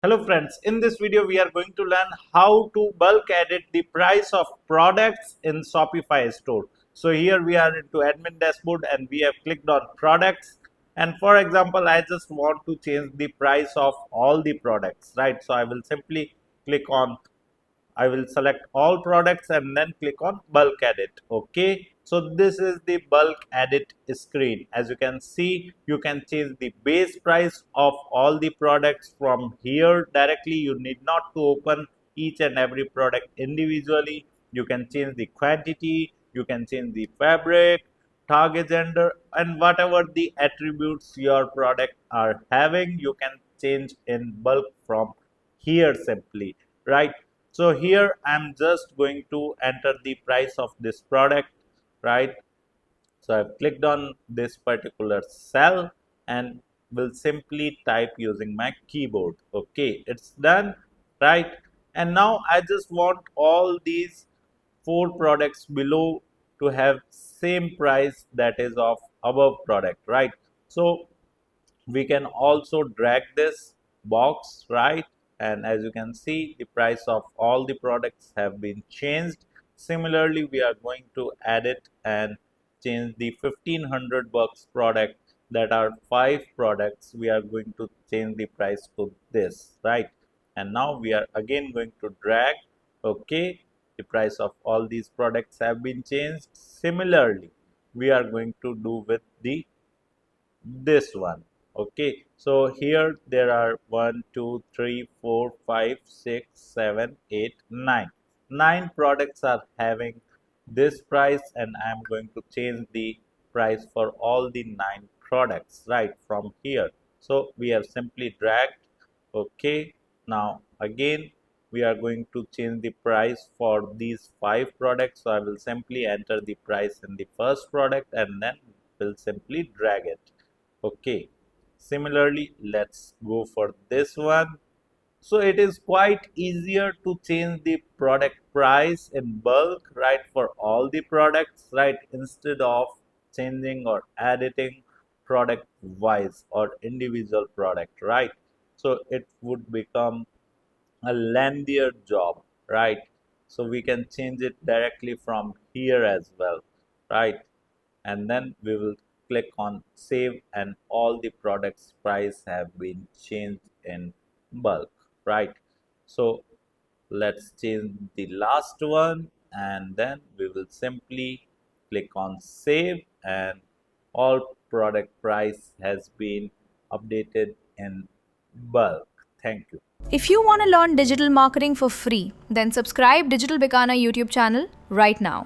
Hello friends, in this video we are going to learn how to bulk edit the price of products in Shopify store. So here we are into admin dashboard and we have clicked on products, and for example I just want to change the price of all the products, right? So I will simply click on I will select all products and then click on bulk edit. Okay, so this is the bulk edit screen. As you can see, you can change the base price of all the products from here directly. You need not to open each and every product individually. You can change the quantity, you can change the fabric, target gender, and whatever the attributes your product are having, you can change in bulk from here simply, right? So here I'm just going to enter the price of this product, right? So I've clicked on this particular cell and will simply type using my keyboard. Okay, it's done, right? And now I just want all these four products below to have same price that is of above product, right? So we can also drag this box, right? And as you can see, the price of all the products have been changed. Similarly, we are going to add it and change the 1500 bucks product, that are 5 products. We are going to change the price to this, right? And now we are again going to drag. Okay, the price of all these products have been changed. Similarly, we are going to do with the this one. Okay, so here there are 1 2 3 4 5 6 7 8 9 products are having this price, and I'm going to change the price for all the 9 products right from here. So we have simply dragged. Okay, now again we are going to change the price for these 5 products. So I will simply enter the price in the first product and then will simply drag it. Okay, similarly let's go for this one. So it is quite easier to change the product price in bulk, right, for all the products, right, instead of changing or editing product wise or individual product, right? So it would become a lengthier job, right? So we can change it directly from here as well, right? And then we will click on save, and all the products price have been changed in bulk, right? So let's change the last one, and then we will simply click on save, and all product price has been updated in bulk. Thank you. If you want to learn digital marketing for free, then subscribe Digital Bikana YouTube channel right now.